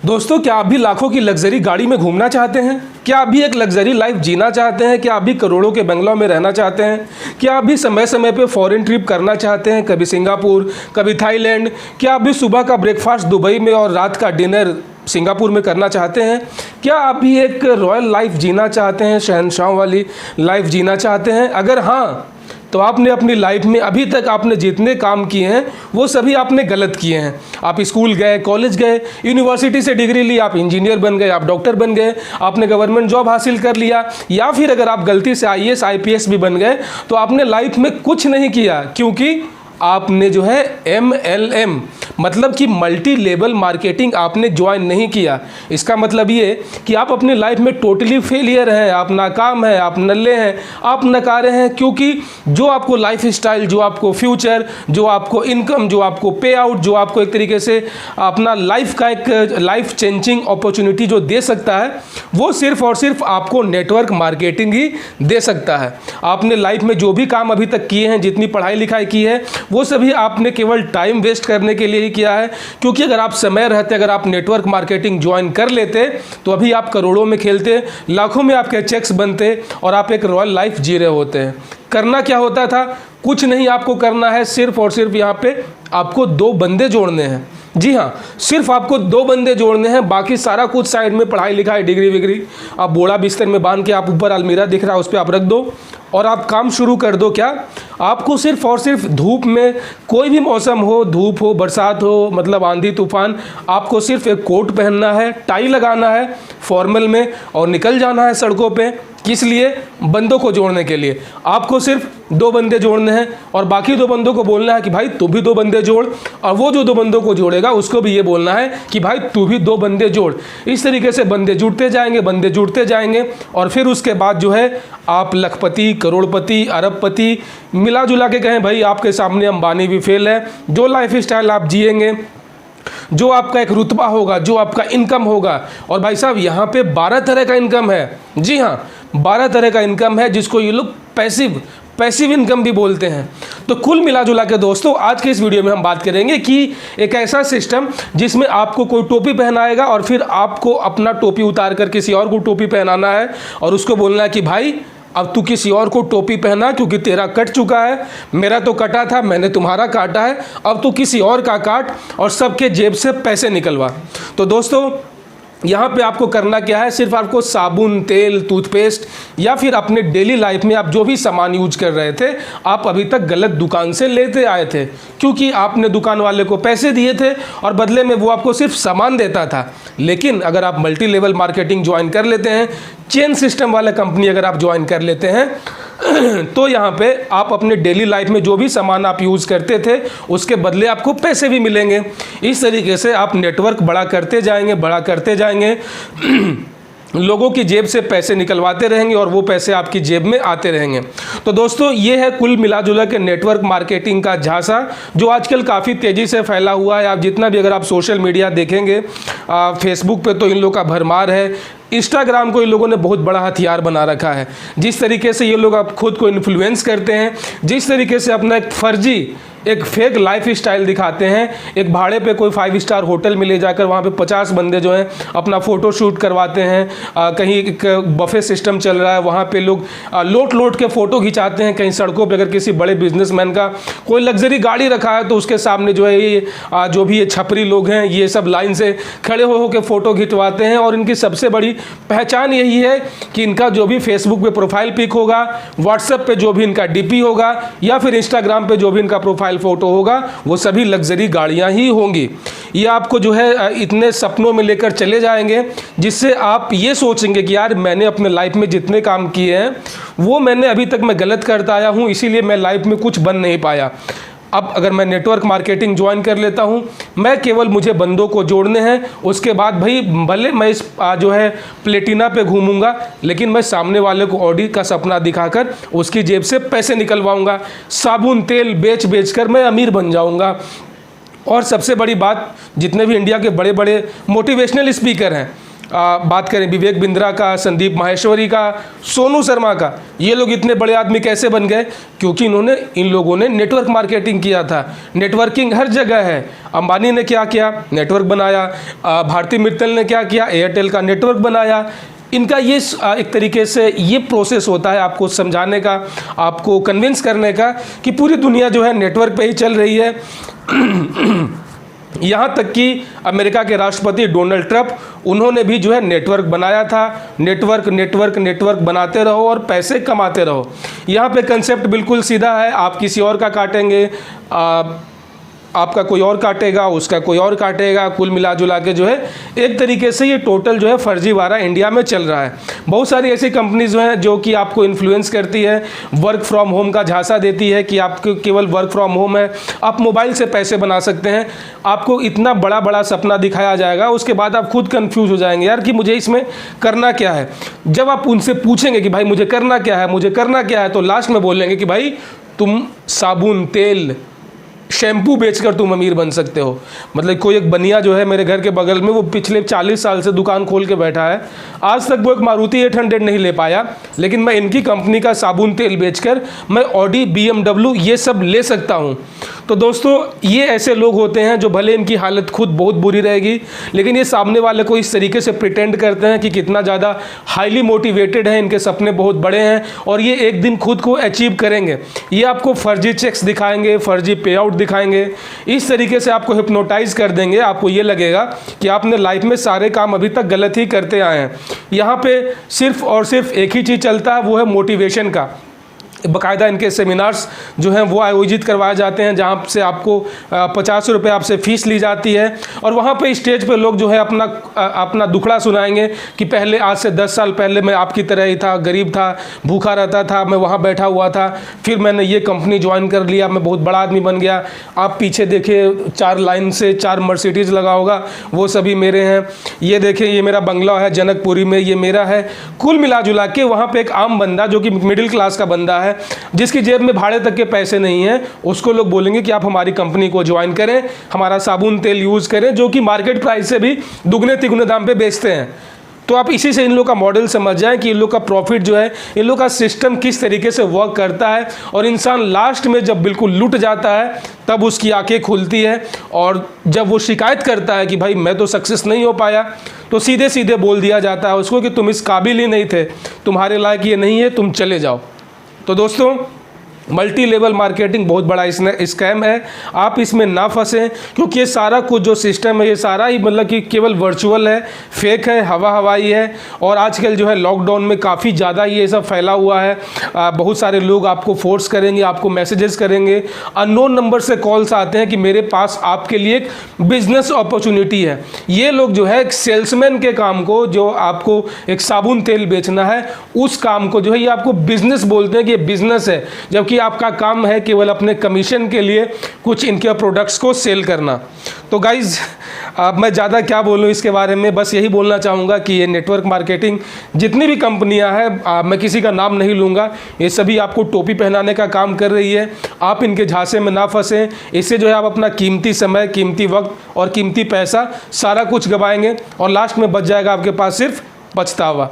दोस्तों, क्या आप भी लाखों की लग्जरी गाड़ी में घूमना चाहते हैं? क्या आप भी एक लग्जरी लाइफ जीना चाहते हैं? क्या आप भी करोड़ों के बंगलों में रहना चाहते हैं? क्या आप भी समय समय पे फॉरेन ट्रिप करना चाहते हैं, कभी सिंगापुर, कभी थाईलैंड? क्या आप भी सुबह का ब्रेकफास्ट दुबई में और रात का डिनर सिंगापुर में करना चाहते हैं? क्या आप भी एक रॉयल लाइफ जीना चाहते हैं, शहंशाहों वाली लाइफ जीना चाहते हैं? अगर हाँ, तो आपने अपनी लाइफ में अभी तक आपने जितने काम किए हैं वो सभी आपने गलत किए हैं। आप स्कूल गए, कॉलेज गए, यूनिवर्सिटी से डिग्री ली, आप इंजीनियर बन गए, आप डॉक्टर बन गए, आपने गवर्नमेंट जॉब हासिल कर लिया, या फिर अगर आप गलती से आईएएस आईपीएस भी बन गए तो आपने लाइफ में कुछ नहीं किया, क्योंकि आपने जो है MLM मतलब कि मल्टी लेवल मार्केटिंग आपने ज्वाइन नहीं किया। इसका मतलब ये कि आप अपनी लाइफ में टोटली फेलियर हैं, आप नाकाम हैं, आप नल्ले हैं, आप नकारे हैं, क्योंकि जो आपको लाइफ स्टाइल, जो आपको फ्यूचर, जो आपको इनकम, जो आपको पे आउट, जो आपको एक तरीके से अपना लाइफ का एक लाइफ चेंजिंग अपॉर्चुनिटी जो दे सकता है, वो सिर्फ और सिर्फ आपको नेटवर्क मार्केटिंग ही दे सकता है। आपने लाइफ में जो भी काम अभी तक किए हैं, जितनी पढ़ाई लिखाई की है, वो सभी आपने केवल टाइम वेस्ट करने के लिए ही किया है। क्योंकि अगर आप समय रहते, अगर आप नेटवर्क मार्केटिंग ज्वाइन कर लेते तो अभी आप करोड़ों में खेलते, लाखों में आपके चेक्स बनते और आप एक रॉयल लाइफ जी रहे होते हैं। करना क्या होता था? कुछ नहीं आपको करना है, सिर्फ और सिर्फ यहाँ पे आपको 2 बंदे जोड़ने हैं। जी हाँ, सिर्फ आपको 2 बंदे जोड़ने हैं, बाकी सारा कुछ साइड में पढ़ाई लिखाई, डिग्री विग्री आप बोड़ा बिस्तर में बांध के, आप ऊपर अलमीरा दिख रहा है उस पर आप रख दो और आप काम शुरू कर दो। क्या आपको सिर्फ और सिर्फ धूप में, कोई भी मौसम हो, धूप हो, बरसात हो, मतलब आंधी तूफान, आपको सिर्फ एक कोट पहनना है, टाई लगाना है फॉर्मल में और निकल जाना है सड़कों पे। किस लिए? बंदों को जोड़ने के लिए। आपको सिर्फ 2 बंदे जोड़ने हैं और बाकी 2 बंदों को बोलना है कि भाई तू भी 2 बंदे जोड़, और वो जो 2 बंदों को जोड़ेगा उसको भी ये बोलना है कि भाई तू भी 2 बंदे जोड़। इस तरीके से बंदे जुड़ते जाएंगे, बंदे जुड़ते जाएंगे और फिर उसके बाद जो है आप लखपति, करोड़पति, अरबपति, मिला जुला के कहें भाई आपके सामने अंबानी भी फेल है। जो लाइफ स्टाइल आप जिएंगे, जो आपका एक रुतबा होगा, जो आपका इनकम होगा, और भाई साहब यहाँ पे 12 तरह का इनकम है। जी हाँ, 12 तरह का इनकम है, जिसको ये लोग पैसिव इनकम भी बोलते हैं। तो कुल मिला जुला के दोस्तों, आज के इस वीडियो में हम बात करेंगे कि एक ऐसा सिस्टम जिसमें आपको कोई टोपी पहनाएगा और फिर आपको अपना टोपी उतार कर किसी और को टोपी पहनाना है और उसको बोलना है कि भाई अब तू किसी और को टोपी पहना, क्योंकि तेरा कट चुका है, मेरा तो कटा था, मैंने तुम्हारा काटा है, अब तू किसी और का काट और सबके जेब से पैसे निकलवा। तो दोस्तों, यहाँ पे आपको करना क्या है? सिर्फ आपको साबुन, तेल, टूथपेस्ट या फिर अपने डेली लाइफ में आप जो भी सामान यूज कर रहे थे, आप अभी तक गलत दुकान से लेते आए थे, क्योंकि आपने दुकान वाले को पैसे दिए थे और बदले में वो आपको सिर्फ सामान देता था। लेकिन अगर आप मल्टी लेवल मार्केटिंग ज्वाइन कर लेते हैं, चेन सिस्टम वाला कंपनी अगर आप ज्वाइन कर लेते हैं, तो यहाँ पे आप अपने डेली लाइफ में जो भी सामान आप यूज़ करते थे उसके बदले आपको पैसे भी मिलेंगे। इस तरीके से आप नेटवर्क बड़ा करते जाएंगे लोगों की जेब से पैसे निकलवाते रहेंगे और वो पैसे आपकी जेब में आते रहेंगे। तो दोस्तों, ये है कुल मिला जुला के नेटवर्क मार्केटिंग का झांसा, जो आजकल काफ़ी तेज़ी से फैला हुआ है। आप जितना भी अगर आप सोशल मीडिया देखेंगे, फेसबुक पे तो इन लोगों का भरमार है, इंस्टाग्राम को इन लोगों ने बहुत बड़ा हथियार बना रखा है। जिस तरीके से ये लोग आप खुद को इन्फ्लुएंस करते हैं, जिस तरीके से अपना एक फर्जी, एक फेक लाइफ स्टाइल दिखाते हैं। एक भाड़े पे कोई 5 स्टार होटल में ले जाकर वहाँ पे 50 बंदे जो हैं अपना फ़ोटो शूट करवाते हैं। कहीं एक बफे सिस्टम चल रहा है, वहाँ पे लोग लोट के फ़ोटो खिंचाते हैं। कहीं सड़कों पे अगर किसी बड़े बिजनेसमैन का कोई लग्जरी गाड़ी रखा है तो उसके सामने जो है ये जो भी ये छपरी लोग हैं, ये सब लाइन से खड़े हो के फ़ोटो खिंचवाते हैं। और इनकी सबसे बड़ी पहचान यही है कि इनका जो भी फेसबुक पे प्रोफाइल पिक होगा, व्हाट्सएप पे जो भी इनका डीपी होगा, या फिर इंस्टाग्राम पे जो भी इनका प्रोफाइल फोटो होगा, वो सभी लग्जरी गाड़ियां ही होंगी। ये आपको जो है इतने सपनों में लेकर चले जाएंगे, जिससे आप ये सोचेंगे कि यार मैंने अपने लाइफ में जितने काम किए हैं वो मैंने अभी तक मैं गलत करता आया हूँ, इसीलिए मैं लाइफ में कुछ बन नहीं पाया। अब अगर मैं नेटवर्क मार्केटिंग ज्वाइन कर लेता हूं, मैं केवल मुझे बंदों को जोड़ने हैं, उसके बाद भाई भले मैं इस जो है प्लेटिना पे घूमूंगा, लेकिन मैं सामने वाले को ऑडी का सपना दिखाकर उसकी जेब से पैसे निकलवाऊंगा। साबुन तेल बेच कर मैं अमीर बन जाऊंगा। और सबसे बड़ी बात, जितने भी इंडिया के बड़े बड़े मोटिवेशनल स्पीकर हैं, बात करें विवेक बिंद्रा का, संदीप माहेश्वरी का, सोनू शर्मा का, ये लोग इतने बड़े आदमी कैसे बन गए? क्योंकि इन लोगों ने नेटवर्क मार्केटिंग किया था। नेटवर्किंग हर जगह है। अंबानी ने क्या किया? नेटवर्क बनाया। भारती मित्तल ने क्या किया? एयरटेल का नेटवर्क बनाया। इनका ये एक तरीके से ये प्रोसेस होता है आपको समझाने का, आपको कन्विंस करने का कि पूरी दुनिया जो है नेटवर्क पे ही चल रही है। यहाँ तक कि अमेरिका के राष्ट्रपति डोनाल्ड ट्रंप, उन्होंने भी जो है नेटवर्क बनाया था। नेटवर्क नेटवर्क नेटवर्क बनाते रहो और पैसे कमाते रहो। यहाँ पे कंसेप्ट बिल्कुल सीधा है। आप किसी और का काटेंगे, आपका कोई और काटेगा, उसका कोई और काटेगा, कुल मिला जुला के जो है एक तरीके से ये टोटल जो है फर्जीवाड़ा इंडिया में चल रहा है। बहुत सारी ऐसी कंपनीज हैं जो कि आपको इन्फ्लुएंस करती है, वर्क फ्रॉम होम का झांसा देती है कि आपको केवल वर्क फ्रॉम होम है, आप मोबाइल से पैसे बना सकते हैं। आपको इतना बड़ा बड़ा सपना दिखाया जाएगा, उसके बाद आप खुद कन्फ्यूज हो जाएंगे यार कि मुझे इसमें करना क्या है। जब आप उनसे पूछेंगे कि भाई मुझे करना क्या है, मुझे करना क्या है, तो लास्ट में बोलेंगे कि भाई तुम साबुन, तेल, शैम्पू बेचकर तुम अमीर बन सकते हो। मतलब कोई एक बनिया जो है मेरे घर के बगल में, वो पिछले 40 साल से दुकान खोल के बैठा है, आज तक वो एक मारुति 800 नहीं ले पाया, लेकिन मैं इनकी कंपनी का साबुन तेल बेचकर मैं ऑडी, BMW ये सब ले सकता हूँ। तो दोस्तों ये ऐसे लोग होते हैं जो भले इनकी हालत खुद बहुत बुरी रहेगी, लेकिन ये सामने वाले को इस तरीके से प्रिटेंड करते हैं कि कितना ज़्यादा हाईली मोटिवेटेड है, इनके सपने बहुत बड़े हैं और ये एक दिन खुद को अचीव करेंगे। ये आपको फर्जी चेक्स दिखाएंगे, फर्जी पे आउट दिखाएंगे, इस तरीके से आपको हिप्नोटाइज कर देंगे। आपको ये लगेगा कि आपने लाइफ में सारे काम अभी तक गलत ही करते आए हैं। यहाँ पे सिर्फ और सिर्फ एक ही चीज़ चलता है, वो है मोटिवेशन का। बाकायदा इनके सेमिनार्स जो हैं वो आयोजित करवाए जाते हैं, जहाँ से आपको 50 रुपये आपसे फ़ीस ली जाती है और वहाँ पे स्टेज पे लोग जो है अपना दुखड़ा सुनाएंगे कि पहले, आज से 10 साल पहले मैं आपकी तरह ही था, गरीब था, भूखा रहता था, मैं वहाँ बैठा हुआ था, फिर मैंने ये कंपनी ज्वाइन कर लिया, मैं बहुत बड़ा आदमी बन गया। आप पीछे देखिए 4 लाइन से 4 मर्सिडीज़ लगा होगा, वो सभी मेरे हैं। ये देखिए ये मेरा बंगला है जनकपुरी में, ये मेरा है। कुल मिला जुला के वहाँ पर एक आम बंदा जो कि मिडिल क्लास का बंदा है, जिसकी जेब में भाड़े तक के पैसे नहीं हैं, उसको लोग बोलेंगे कि आप हमारी कंपनी को ज्वाइन करें, हमारा साबुन तेल यूज़ करें, जो कि मार्केट प्राइस से भी दुगने तिगुने दाम पे बेचते हैं। तो आप इसी से इन लोग का मॉडल समझ जाएं कि इन लोग का प्रॉफिट जो है, इन लोग का सिस्टम किस तरीके से वर्क करता है। और इंसान लास्ट में जब बिल्कुल लुट जाता है तब उसकी आंखें खुलती है और जब वो शिकायत करता है कि भाई मैं तो सक्सेस नहीं हो पाया, तो सीधे सीधे बोल दिया जाता है उसको कि तुम इस काबिल ही नहीं थे, तुम्हारे लायक ये नहीं है, तुम चले जाओ। तो दोस्तों मल्टी लेवल मार्केटिंग बहुत बड़ा स्कैम है, आप इसमें ना फंसें, क्योंकि ये सारा कुछ जो सिस्टम है ये सारा ही मतलब कि केवल वर्चुअल है, फेक है, हवा हवाई है। और आजकल जो है लॉकडाउन में काफ़ी ज़्यादा ये सब फैला हुआ है। बहुत सारे लोग आपको फोर्स करेंगे, आपको मैसेजेस करेंगे, अननोन नंबर से कॉल्स आते हैं कि मेरे पास आपके लिए एक बिजनेस अपॉर्चुनिटी है। ये लोग जो है एक सेल्समैन के काम को, जो आपको एक साबुन तेल बेचना है, उस काम को जो है ये आपको बिजनेस बोलते हैं कि ये बिजनेस है, जबकि आपका काम है केवल अपने कमीशन के लिए कुछ इनके प्रोडक्ट्स को सेल करना। तो गाइज अब मैं ज़्यादा क्या बोलूँ इसके बारे में, बस यही बोलना चाहूँगा कि ये नेटवर्क मार्केटिंग जितनी भी कंपनियां हैं, मैं किसी का नाम नहीं लूँगा, ये सभी आपको टोपी पहनाने का काम कर रही है। आप इनके झांसे में ना फंसें, इससे जो है आप अपना कीमती समय, कीमती वक्त और कीमती पैसा सारा कुछ गवाएंगे और लास्ट में बच जाएगा आपके पास सिर्फ पछतावा।